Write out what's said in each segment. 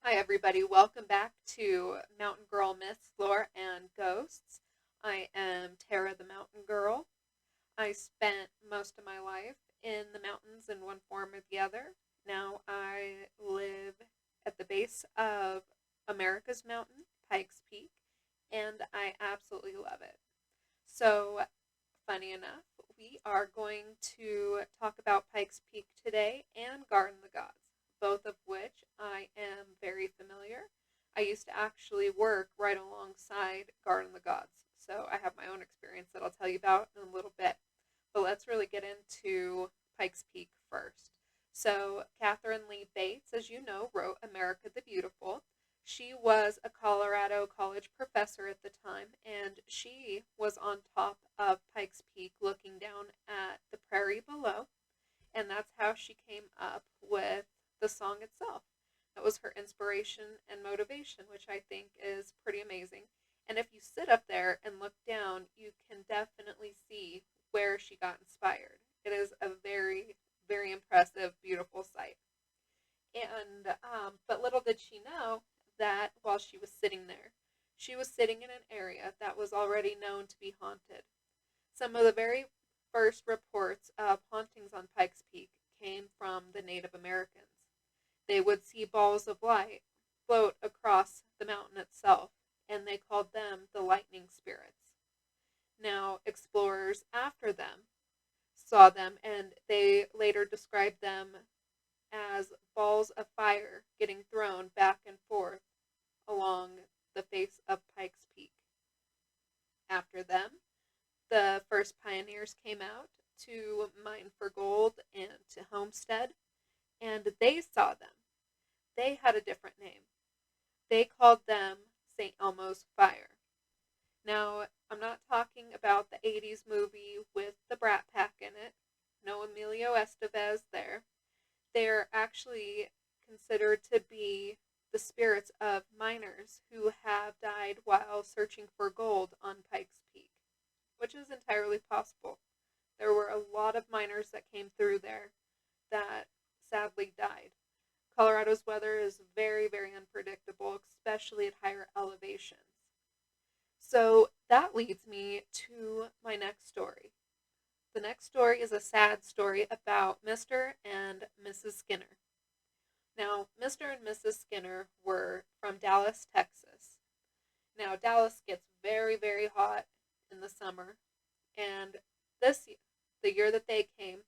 Hi, everybody. Welcome back to Mountain Girl Myths, Lore, and Ghosts. I am Tara the Mountain Girl. I spent most of my life in the mountains in one form or the other. Now I live at the base of America's mountain, Pikes Peak, and I absolutely love it. So, funny enough, we are going to talk about Pikes Peak today and Garden the Gods, both of which I am very familiar. I used to actually work right alongside Garden the Gods, so I have my own experience that I'll tell you about in a little bit. But let's really get into Pikes Peak first. So, Catherine Lee Bates, as you know, wrote America the Beautiful. She was a Colorado college professor at the time, and she was on top of Pikes Peak looking down at the prairie below, and that's how she came up with the song itself. That was her inspiration and motivation, which I think is pretty amazing. And if you sit up there and look down, you can definitely see where she got inspired. It is a very, very impressive, beautiful sight. But little did she know that while she was sitting there, she was sitting in an area that was already known to be haunted. Some of the very first reports of hauntings on Pikes Peak came from the Native Americans. They would see balls of light float across the mountain itself, and they called them the lightning spirits. Now, explorers after them saw them, and they later described them as balls of fire getting thrown back and forth along the face of Pikes Peak. After them, the first pioneers came out to mine for gold and to homestead, and they saw them. They had a different name. They called them St. Elmo's Fire. Now, I'm not talking about the 80s movie with the Brat Pack in it. No Emilio Estevez there. They're actually considered to be the spirits of miners who have died while searching for gold on Pikes Peak, which is entirely possible. There were a lot of miners that came through there that sadly died. Colorado's weather is very, very unpredictable, especially at higher elevations. So that leads me to my next story. The next story is a sad story about Mr. and Mrs. Skinner. Now, Mr. and Mrs. Skinner were from Dallas, Texas. Now, Dallas gets very, very hot in the summer, and this the year that they came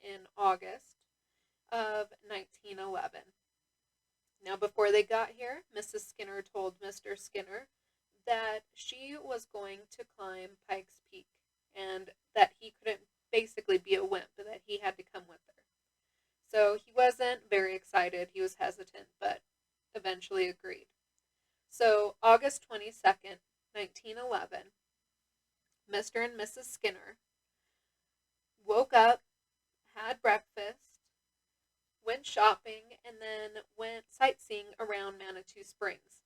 in August of 1911. Now, before they got here, Mrs. Skinner told Mr. Skinner that she was going to climb Pikes Peak and that he couldn't basically be a wimp, but that he had to come with her. So he wasn't very excited. He was hesitant, but eventually agreed. So August 22nd, 1911, Mr. and Mrs. Skinner woke up, had breakfast, went shopping, and then went sightseeing around Manitou Springs.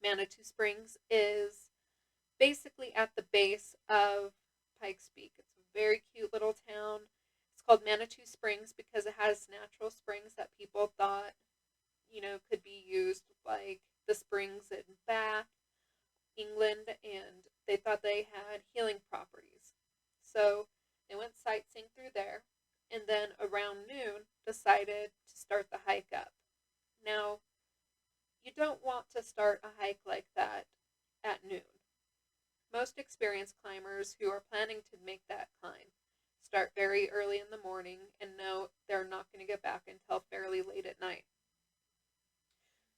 Manitou Springs is basically at the base of Pikes Peak. It's a very cute little town. It's called Manitou Springs because it has natural springs that people thought, could be used like the springs in Bath, England, and they thought they had healing properties. So they went sightseeing through there, and then around noon decided to start the hike up. Now, you don't want to start a hike like that at noon. Most experienced climbers who are planning to make that climb start very early in the morning and know they're not going to get back until fairly late at night.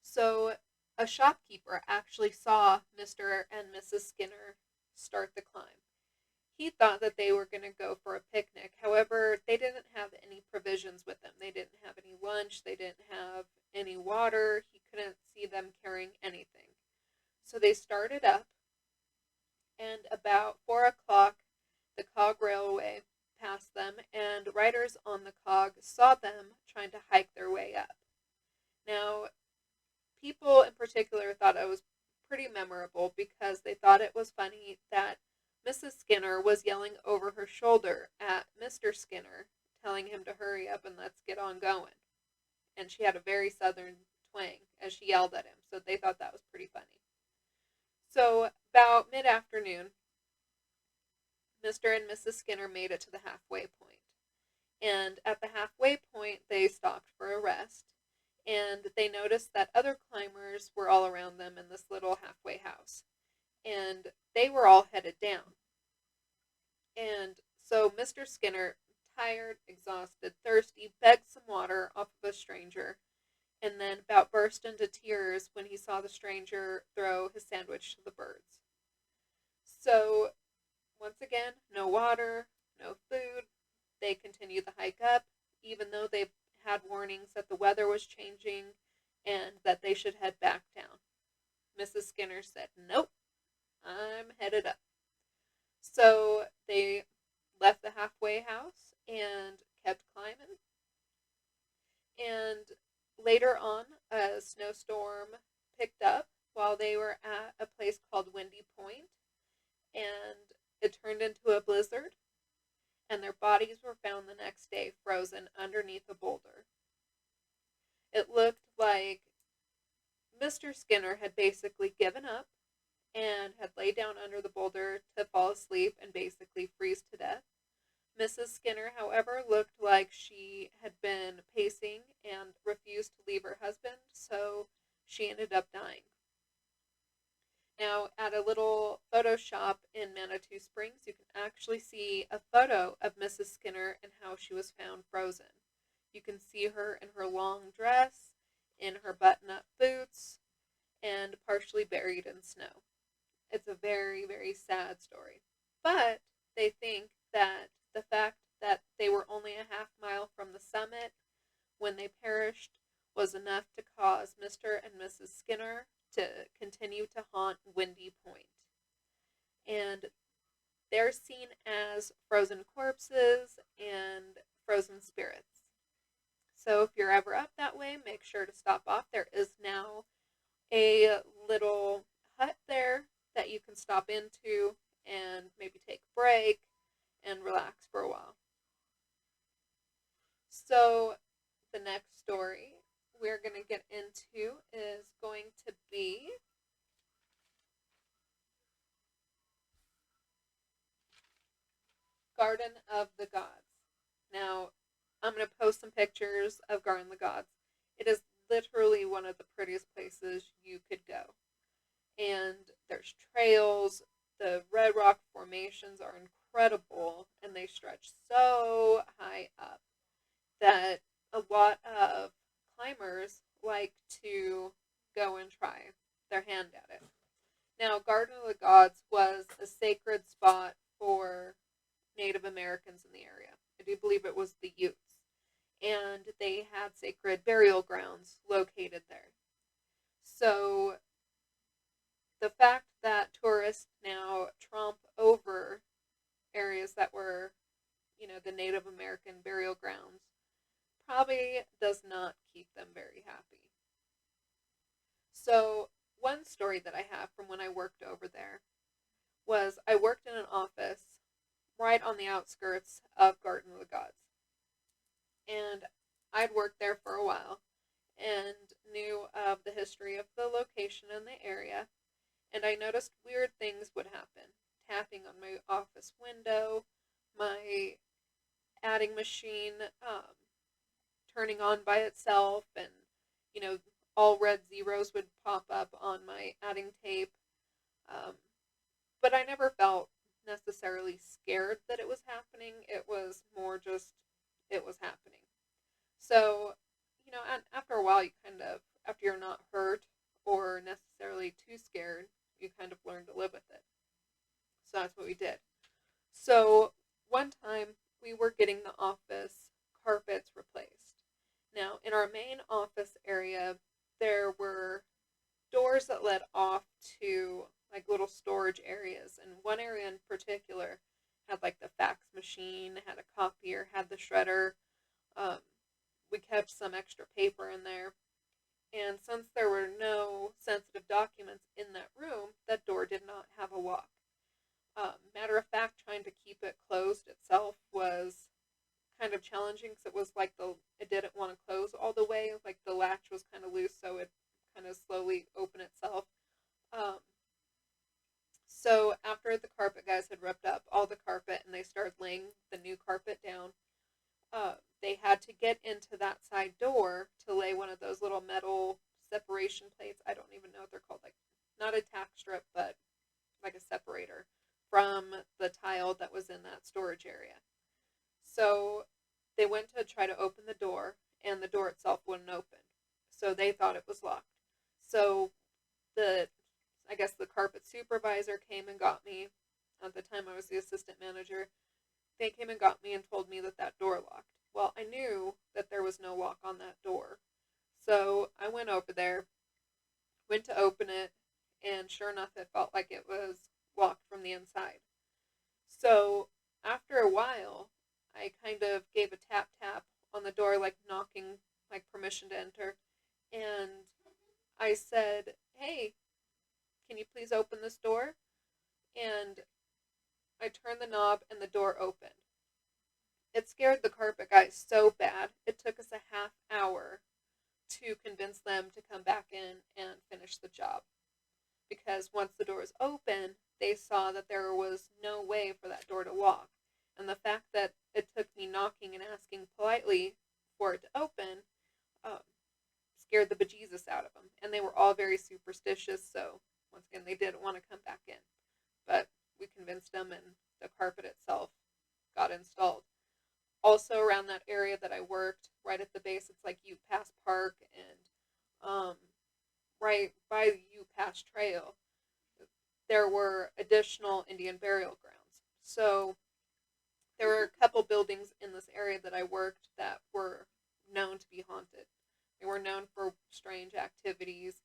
So a shopkeeper actually saw Mr. and Mrs. Skinner start the climb. He thought that they were going to go for a picnic. However, they didn't have any provisions with them. They didn't have any lunch. They didn't have any water. He couldn't see them carrying anything. So they started up, and about 4 o'clock, the cog railway passed them, and riders on the cog saw them trying to hike their way up. Now, people in particular thought it was pretty memorable because they thought it was funny that Mrs. Skinner was yelling over her shoulder at Mr. Skinner, telling him to hurry up and let's get on going. And she had a very southern twang as she yelled at him, so they thought that was pretty funny. So, about mid-afternoon, Mr. and Mrs. Skinner made it to the halfway point. And at the halfway point, they stopped for a rest, and they noticed that other climbers were all around them in this little halfway house, and they were all headed down. And so Mr. Skinner, tired, exhausted, thirsty, begged some water off of a stranger, and then about burst into tears when he saw the stranger throw his sandwich to the birds. So, once again, no water, no food. They continued the hike up, even though they had warnings that the weather was changing and that they should head back down. Mrs. Skinner said, "Nope, I'm headed up." So they left the halfway house and kept climbing. And later on, a snowstorm picked up while they were at a place called Windy Point, and it turned into a blizzard, and their bodies were found the next day frozen underneath a boulder. It looked like Mr. Skinner had basically given up and had laid down under the boulder to fall asleep and basically freeze to death. Mrs. Skinner, however, looked like she had been pacing and refused to leave her husband, so she ended up dying. Now, at a little photo shop in Manitou Springs, you can actually see a photo of Mrs. Skinner and how she was found frozen. You can see her in her long dress, in her button-up boots, and partially buried in snow. It's a very, very sad story. But they think that the fact that they were only a half mile from the summit when they perished was enough to cause Mr. and Mrs. Skinner to continue to haunt Windy Point. And they're seen as frozen corpses and frozen spirits. So if you're ever up that way, make sure to stop off. There is now a little hut there that you can stop into and maybe take a break and relax for a while. So the next story we're going to get into is going to be Garden of the Gods. Now, I'm going to post some pictures of Garden of the Gods. It is literally one of the prettiest places you could go. And there's trails. The red rock formations are incredible, and they stretch so high up that a lot of climbers like to go and try their hand at it. Now, Garden of the Gods was a sacred spot for Native Americans in the area. I do believe it was the Utes. And they had sacred burial grounds located there. So the fact that tourists now tromp over areas that were, the Native American burial grounds probably does not keep them very happy. So one story that I have from when I worked over there was I worked in an office right on the outskirts of Garden of the Gods. And I'd worked there for a while and knew of the history of the location and the area. And I noticed weird things would happen. Tapping on my office window, my adding machine turning on by itself, and, all red zeros would pop up on my adding tape. But I never felt necessarily scared that it was happening. It was more just, it was happening. So, after a while, you after you're not hurt or necessarily too scared, you kind of learn to live with it. So that's what we did. So one time we were getting the office carpets replaced. Now, in our main office area, there were doors that led off to like little storage areas, and one area in particular had like the fax machine, had a copier, had the shredder. We kept some extra paper in there. And since there were no sensitive documents in that room, that door did not have a lock. Matter of fact, trying to keep it closed itself was kind of challenging because it was like it didn't want to close all the way. Like the latch was kind of loose, so it to slowly open itself. Um, so after the carpet guys had ripped up all the carpet and they started laying the new carpet down, they had to get into that side door to lay one of those little metal separation plates. I don't even know what they're called, like not a tack strip, but like a separator from the tile that was in that storage area. So they went to try to open the door, and the door itself wouldn't open. So they thought it was locked. So the I guess the carpet supervisor came and got me. At the time I was the assistant manager. They came and got me and told me that that door locked. Well, I knew that there was no lock on that door. So I went over there, went to open it, and sure enough, it felt like it was locked from the inside. So after a while, I kind of gave a tap tap on the door, like knocking, like permission to enter. And I said, "Hey, can you please open this door?" And I turned the knob and the door opened. It scared the carpet guys so bad. It took us a half hour to convince them to come back in and finish the job. Because once the door was open, they saw that there was no way for that door to lock. And the fact that it took me knocking and asking politely for it to open um, scared the bejesus out of them. And they were all very superstitious, so once again, they didn't want to come back in. But we convinced them, and the carpet itself got installed. Also, around that area that I worked, right at the base, it's like UPass Park, and right by the UPass Trail, there were additional Indian burial grounds. So there were a couple buildings in this area that I worked that were known to be haunted. They were known for strange activities,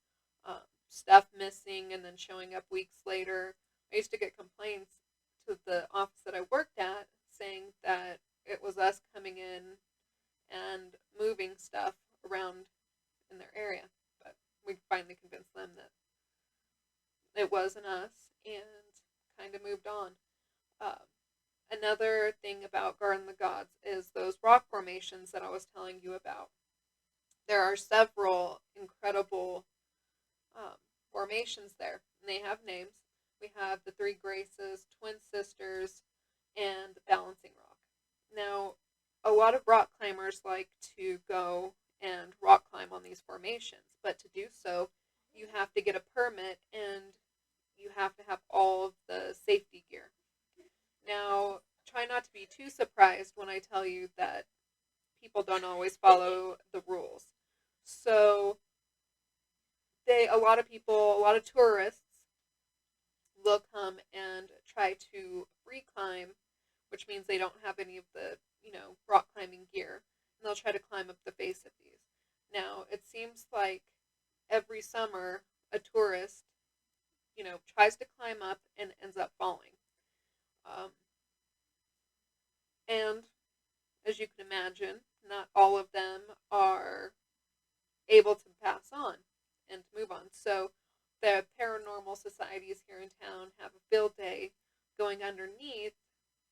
stuff missing and then showing up weeks later. I used to get complaints to the office that I worked at saying that it was us coming in and moving stuff around in their area. But we finally convinced them that it wasn't us and kind of moved on. Um, Another thing about Garden of the Gods is those rock formations that I was telling you about. There are several incredible formations there, and they have names. We have the Three Graces, Twin Sisters, and the Balancing Rock. Now, a lot of rock climbers like to go and rock climb on these formations, but to do so, you have to get a permit and you have to have all of the safety gear. Now, try not to be too surprised when I tell you that people don't always follow the rules. So, a lot of people, a lot of tourists will come and try to free climb, which means they don't have any of the, rock climbing gear, and they'll try to climb up the face of these. Now, it seems like every summer a tourist, tries to climb up and ends up falling. Um, and as you can imagine, not all of them are able to pass on and to move on. So the paranormal societies here in town have a field day going underneath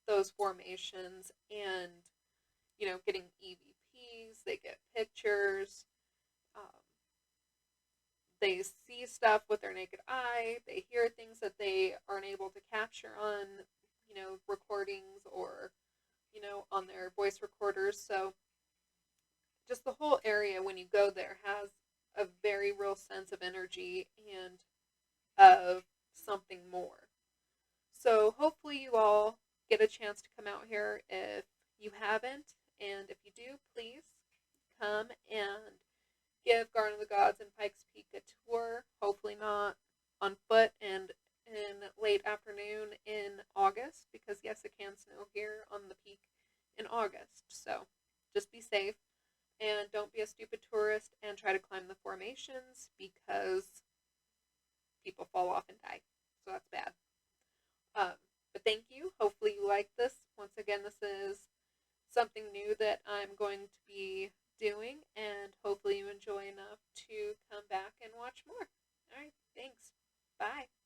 those formations and, getting EVPs, they get pictures, they see stuff with their naked eye, they hear things that they aren't able to capture on, recordings or, on their voice recorders. So just the whole area when you go there has a very real sense of energy and of something more. So hopefully you all get a chance to come out here if you haven't, and if you do, please come and give Garden of the Gods and Pikes Peak a tour, hopefully not on foot and in late afternoon in August, because yes, it can snow here on the peak in August. So just be safe and don't be a stupid tourist and try to climb the formations because people fall off and die. So that's bad. But thank you. Hopefully you like this. Once again, this is something new that I'm going to be doing, and hopefully you enjoy enough to come back and watch more. All right, thanks. Bye.